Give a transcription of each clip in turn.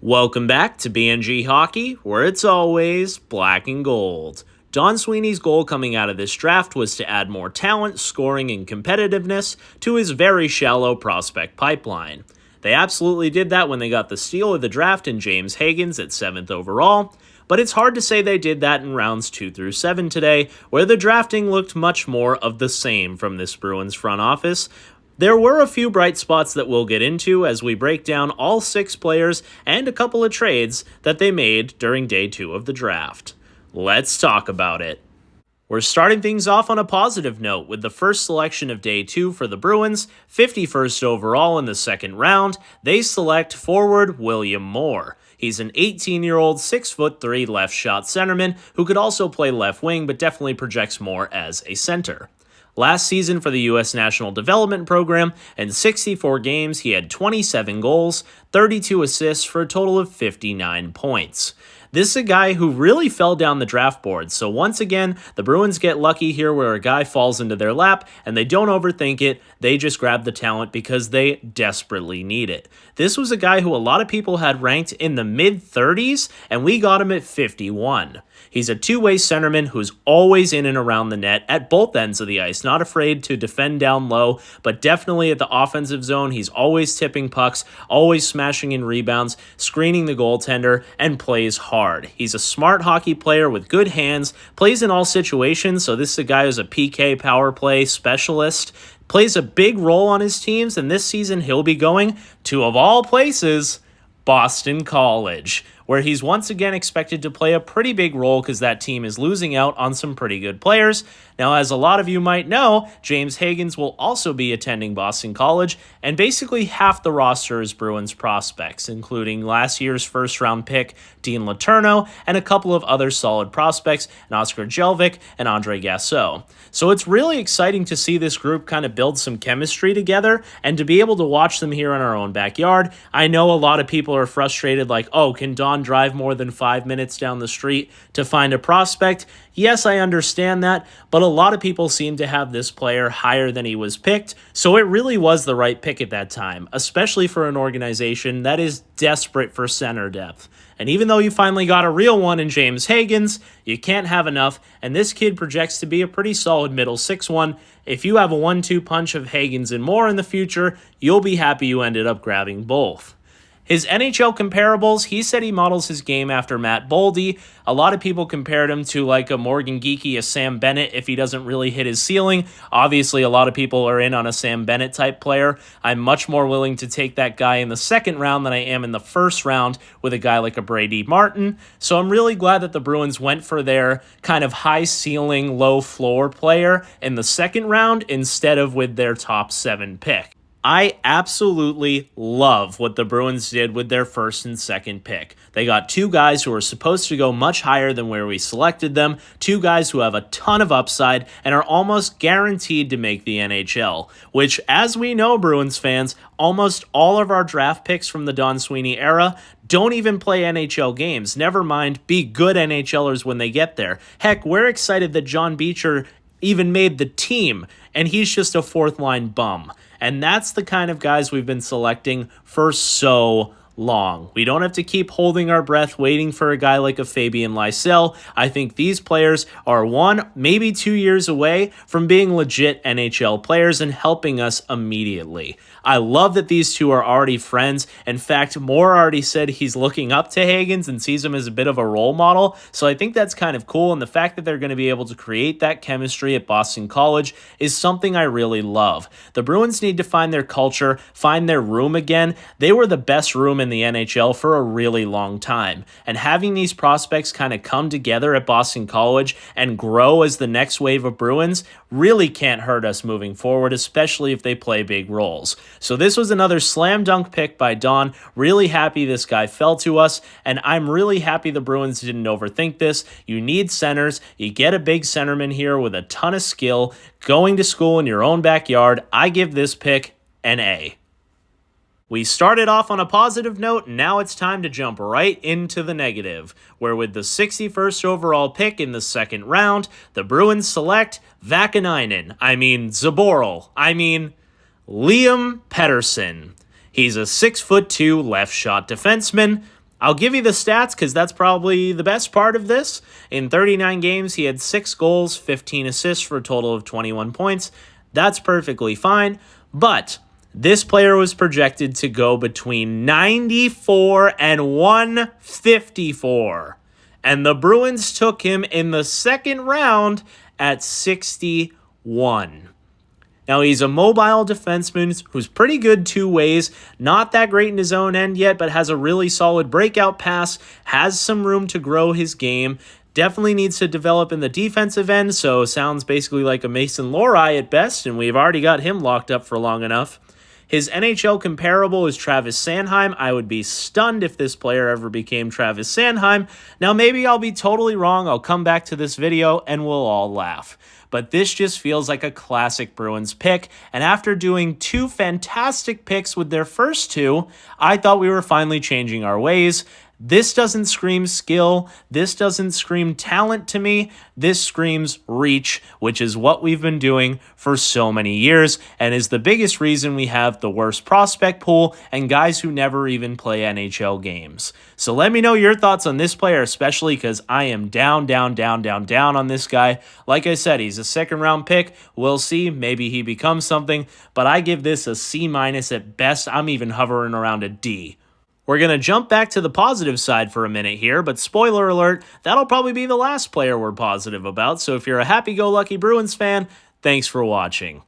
Welcome back to BNG Hockey, where it's always black and gold. Don Sweeney's goal coming out of this draft was to add more talent, scoring, and competitiveness to his very shallow prospect pipeline. They absolutely did that when they got the steal of the draft in James Hagens at 7th overall, but it's hard to say they did that in rounds 2 through 7 today, where the drafting looked much more of the same from this Bruins front office. There were a few bright spots that we'll get into as we break down all 6 players and a couple of trades that they made during day 2 of the draft. Let's talk about it. We're starting things off on a positive note with the first selection of day 2 for the Bruins, 51st overall in the second round. They select forward William Moore. He's an 18-year-old, 6'3" left shot centerman who could also play left wing but definitely projects more as a center. Last season for the U.S. National Development Program, in 64 games, he had 27 goals, 32 assists for a total of 59 points. This is a guy who really fell down the draft board, so once again, the Bruins get lucky here where a guy falls into their lap and they don't overthink it, they just grab the talent because they desperately need it. This was a guy who a lot of people had ranked in the mid-30s, and we got him at 51. He's a two-way centerman who's always in and around the net at both ends of the ice, not afraid to defend down low, but definitely at the offensive zone, he's always tipping pucks, always smashing in rebounds, screening the goaltender, and plays hard. He's a smart hockey player with good hands, plays in all situations, so this is a guy who's a PK power play specialist, plays a big role on his teams, and this season he'll be going to, of all places, Boston College, where he's once again expected to play a pretty big role because that team is losing out on some pretty good players. Now, as a lot of you might know, James Hagens will also be attending Boston College, and basically half the roster is Bruins prospects, including last year's first-round pick Dean Letourneau and a couple of other solid prospects, and Oscar Jelvik and Andre Gasso. So it's really exciting to see this group kind of build some chemistry together and to be able to watch them here in our own backyard. I know a lot of people are frustrated like, oh, can Don drive more than 5 minutes down the street to find a prospect? Yes, I understand that, but a lot of people seem to have this player higher than he was picked, so it really was the right pick at that time, especially for an organization that is desperate for center depth. And even though you finally got a real one in James Hagens, you can't have enough, and this kid projects to be a pretty solid middle 6'1". If you have a 1-2 punch of Hagens and Moore in the future, you'll be happy you ended up grabbing both. His NHL comparables, he said he models his game after Matt Boldy. A lot of people compared him to like a Morgan Geekie, a Sam Bennett if he doesn't really hit his ceiling. Obviously, a lot of people are in on a Sam Bennett type player. I'm much more willing to take that guy in the second round than I am in the first round with a guy like a Brady Martin. So I'm really glad that the Bruins went for their kind of high ceiling, low floor player in the second round instead of with their top 7 pick. I absolutely love what the Bruins did with their first and second pick. They got 2 guys who are supposed to go much higher than where we selected them, 2 guys who have a ton of upside and are almost guaranteed to make the NHL, which, as we know, Bruins fans, almost all of our draft picks from the Don Sweeney era don't even play NHL games, never mind be good NHLers when they get there. Heck, we're excited that John Beecher even made the team, and he's just a fourth-line bum. And that's the kind of guys we've been selecting for so long. We don't have to keep holding our breath waiting for a guy like a Fabian Lysell. I think these players are 1, maybe 2 years away from being legit NHL players and helping us immediately. I love that these 2 are already friends. In fact, Moore already said he's looking up to Hagens and sees him as a bit of a role model. So I think that's kind of cool. And the fact that they're going to be able to create that chemistry at Boston College is something I really love. The Bruins need to find their culture, find their room again. They were the best room in the NHL for a really long time. And having these prospects kind of come together at Boston College and grow as the next wave of Bruins really can't hurt us moving forward, especially if they play big roles. So this was another slam dunk pick by Don. Really happy this guy fell to us, and I'm really happy the Bruins didn't overthink this. You need centers. You get a big centerman here with a ton of skill, going to school in your own backyard. I give this pick an A. We started off on a positive note, and now it's time to jump right into the negative, where with the 61st overall pick in the second round, the Bruins select Liam Pettersson. He's a 6'2" left shot defenseman. I'll give you the stats because that's probably the best part of this. In 39 games, he had 6 goals, 15 assists for a total of 21 points. That's perfectly fine, but this player was projected to go between 94 and 154, and the Bruins took him in the second round at 61. Now, he's a mobile defenseman who's pretty good two ways, not that great in his own end yet, but has a really solid breakout pass, has some room to grow his game, definitely needs to develop in the defensive end, so sounds basically like a Mason Lohrei at best, and we've already got him locked up for long enough. His NHL comparable is Travis Sanheim. I would be stunned if this player ever became Travis Sanheim. Now, maybe I'll be totally wrong. I'll come back to this video and we'll all laugh. But this just feels like a classic Bruins pick, and after doing 2 fantastic picks with their first 2, I thought we were finally changing our ways. This doesn't scream skill. This doesn't scream talent to me. This screams reach, which is what we've been doing for so many years and is the biggest reason we have the worst prospect pool and guys who never even play NHL games. So let me know your thoughts on this player, especially because I am down on this guy. Like I said, he's a second round pick. We'll see. Maybe he becomes something, but I give this a C- at best. I'm even hovering around a D. We're going to jump back to the positive side for a minute here, but spoiler alert, that'll probably be the last player we're positive about, so if you're a happy-go-lucky Bruins fan, thanks for watching.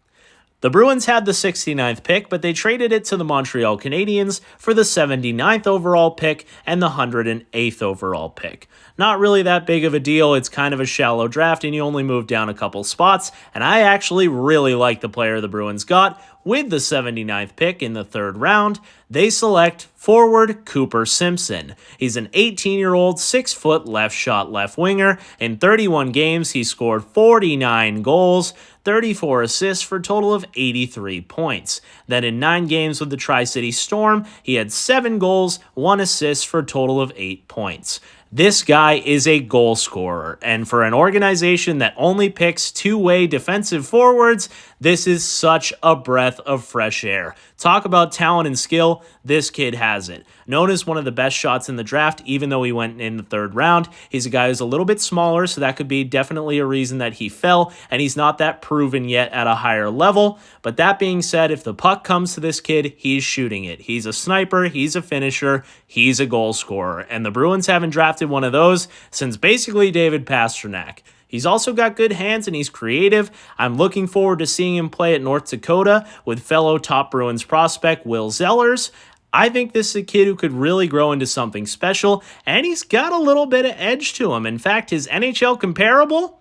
The Bruins had the 69th pick, but they traded it to the Montreal Canadiens for the 79th overall pick and the 108th overall pick. Not really that big of a deal. It's kind of a shallow draft, and you only move down a couple spots, and I actually really like the player the Bruins got. With the 79th pick in the 3rd round, they select forward Cooper Simpson. He's an 18-year-old, 6-foot left-shot left winger. In 31 games, he scored 49 goals, 34 assists for a total of 83 points. Then in 9 games with the Tri-City Storm, he had 7 goals, 1 assist for a total of 8 points. This guy is a goal scorer, and for an organization that only picks two-way defensive forwards, this is such a breath of fresh air. Talk about talent and skill, this kid has it. Known as one of the best shots in the draft, even though he went in the 3rd round, he's a guy who's a little bit smaller, so that could be definitely a reason that he fell, and he's not that proven yet at a higher level. But that being said, if the puck comes to this kid, he's shooting it. He's a sniper, he's a finisher, he's a goal scorer, and the Bruins haven't drafted one of those since basically David Pastrnak. He's also got good hands and he's creative. I'm looking forward to seeing him play at North Dakota with fellow top Bruins prospect Will Zellers. I think this is a kid who could really grow into something special, and he's got a little bit of edge to him. In fact, his NHL comparable,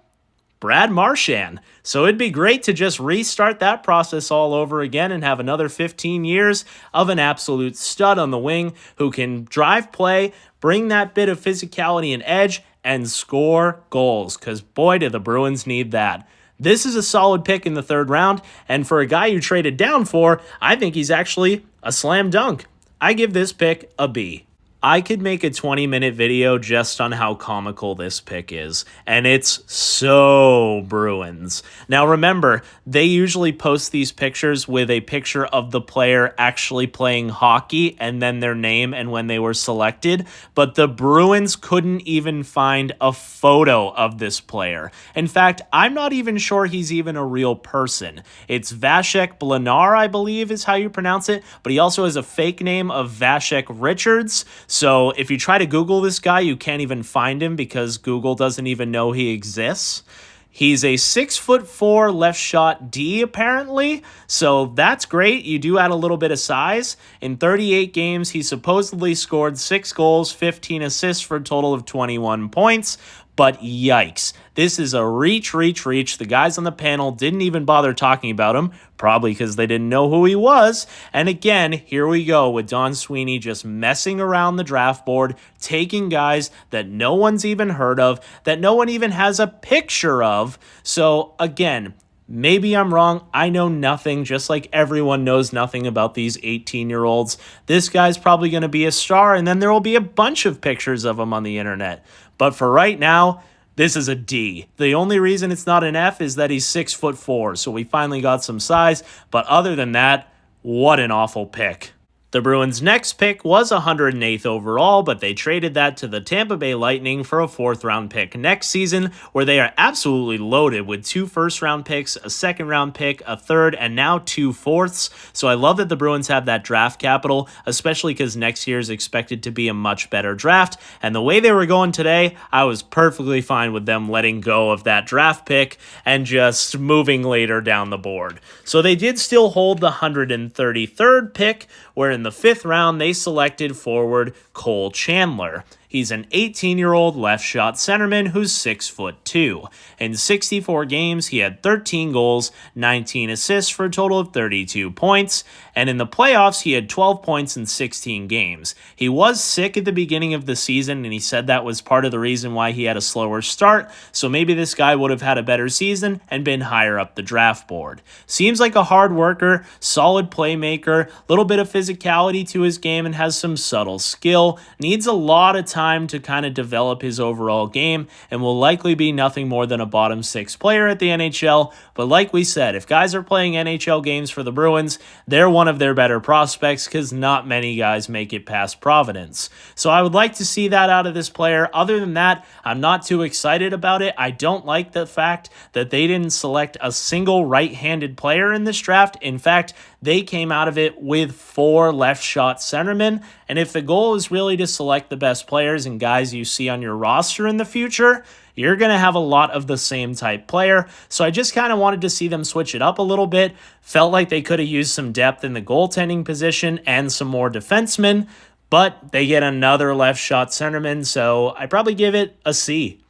Brad Marchand. So it'd be great to just restart that process all over again and have another 15 years of an absolute stud on the wing who can drive play, bring that bit of physicality and edge, and score goals, because boy, do the Bruins need that. This is a solid pick in the 3rd round, and for a guy you traded down for, I think he's actually a slam dunk. I give this pick a B. I could make a 20-minute video just on how comical this pick is, and it's so Bruins. Now remember, they usually post these pictures with a picture of the player actually playing hockey and then their name and when they were selected, but the Bruins couldn't even find a photo of this player. In fact, I'm not even sure he's even a real person. It's Vashek Blanar, I believe is how you pronounce it, but he also has a fake name of Vashek Richards. So if you try to Google this guy, you can't even find him because Google doesn't even know he exists. He's a 6'4" left shot D, apparently, so that's great. You do add a little bit of size. In 38 games, he supposedly scored 6 goals, 15 assists for a total of 21 points. But yikes, this is a reach. The guys on the panel didn't even bother talking about him, probably because they didn't know who he was. And again, here we go with Don Sweeney just messing around the draft board, taking guys that no one's even heard of, that no one even has a picture of. So again, maybe I'm wrong. I know nothing, just like everyone knows nothing about these 18-year-olds. This guy's probably going to be a star, and then there will be a bunch of pictures of him on the internet. But for right now, this is a D. The only reason it's not an F is that he's 6'4", so we finally got some size. But other than that, what an awful pick. The Bruins' next pick was 108th overall, but they traded that to the Tampa Bay Lightning for a 4th-round pick next season, where they are absolutely loaded with 2 first-round picks, a second-round pick, a third, and now 2 fourths. So I love that the Bruins have that draft capital, especially because next year is expected to be a much better draft. And the way they were going today, I was perfectly fine with them letting go of that draft pick and just moving later down the board. So they did still hold the 133rd pick, where in the 5th round, they selected forward Cole Chandler. He's an 18-year-old left-shot centerman who's 6'2". In 64 games, he had 13 goals, 19 assists for a total of 32 points, and in the playoffs, he had 12 points in 16 games. He was sick at the beginning of the season, and he said that was part of the reason why he had a slower start, so maybe this guy would have had a better season and been higher up the draft board. Seems like a hard worker, solid playmaker, little bit of physicality to his game, and has some subtle skill. Needs a lot of time to kind of develop his overall game, and will likely be nothing more than a bottom 6 player at the NHL. But like we said, if guys are playing NHL games for the Bruins, they're one of their better prospects because not many guys make it past Providence. So I would like to see that out of this player. Other than that, I'm not too excited about it. I don't like the fact that they didn't select a single right-handed player in this draft. In fact, they came out of it with 4 left-shot centermen, and if the goal is really to select the best players and guys you see on your roster in the future, you're going to have a lot of the same type player. So I just kind of wanted to see them switch it up a little bit. Felt like they could have used some depth in the goaltending position and some more defensemen, but they get another left-shot centerman, so I probably give it a C.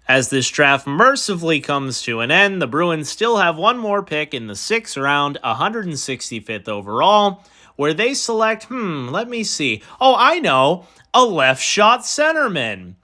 As this draft mercifully comes to an end, the Bruins still have one more pick in the 6th round, 165th overall, where they select, let me see. Oh, I know, a left-shot centerman.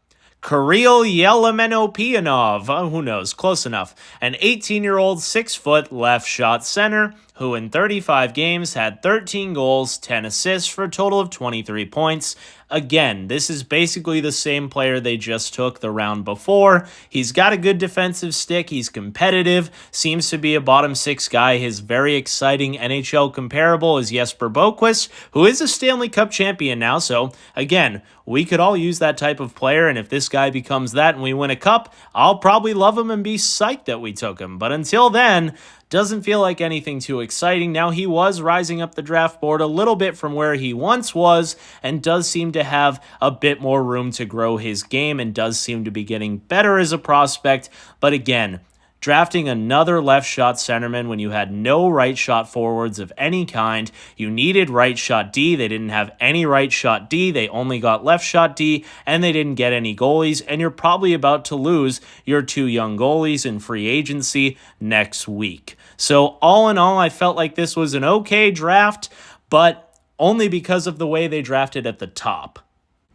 Kirill Yemelyanov, who knows, close enough. An 18-year-old 6-foot left-shot center who in 35 games had 13 goals, 10 assists for a total of 23 points. Again, this is basically the same player they just took the round before. He's got a good defensive stick. He's competitive. Seems to be a bottom 6 guy. His very exciting NHL comparable is Jesper Boquist, who is a Stanley Cup champion now. So, again, we could all use that type of player, and if this guy becomes that and we win a cup, I'll probably love him and be psyched that we took him. But until then, doesn't feel like anything too exciting. Now, he was rising up the draft board a little bit from where he once was and does seem to have a bit more room to grow his game and does seem to be getting better as a prospect. But again, drafting another left-shot centerman when you had no right-shot forwards of any kind. You needed right-shot D. They didn't have any right-shot D. They only got left-shot D, and they didn't get any goalies, and you're probably about to lose your 2 young goalies in free agency next week. So all in all, I felt like this was an okay draft, but only because of the way they drafted at the top.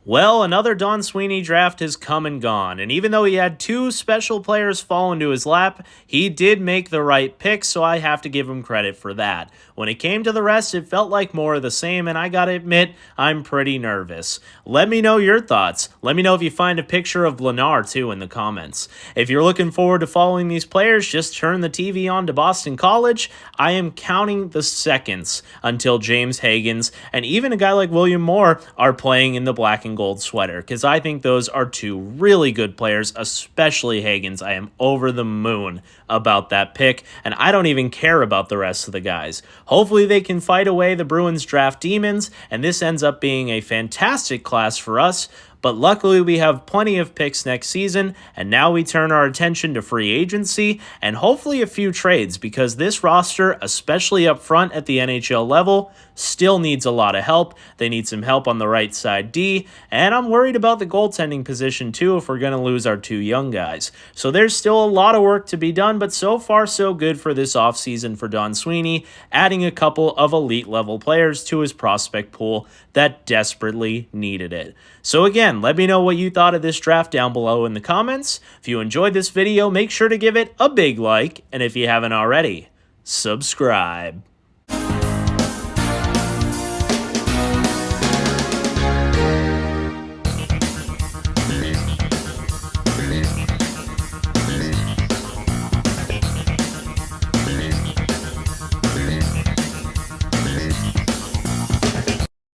Well, another Don Sweeney draft has come and gone, and even though he had 2 special players fall into his lap, he did make the right pick, so I have to give him credit for that. When it came to the rest, it felt like more of the same, and I gotta admit, I'm pretty nervous. Let me know your thoughts. Let me know if you find a picture of Blenar, too, in the comments. If you're looking forward to following these players, just turn the TV on to Boston College. I am counting the seconds until James Hagens and even a guy like William Moore are playing in the black and gold sweater, because I think those are 2 really good players, especially Hagens. I am over the moon about that pick, and I don't even care about the rest of the guys. Hopefully they can fight away the Bruins draft demons, and this ends up being a fantastic class for us. But luckily we have plenty of picks next season, and now we turn our attention to free agency and hopefully a few trades, because this roster, especially up front at the NHL level, still needs a lot of help. They need some help on the right side D, and I'm worried about the goaltending position too if we're going to lose our 2 young guys. So there's still a lot of work to be done, but so far so good for this offseason for Don Sweeney, adding a couple of elite level players to his prospect pool that desperately needed it. So again, let me know what you thought of this draft down below in the comments. If you enjoyed this video, make sure to give it a big like, and if you haven't already, subscribe.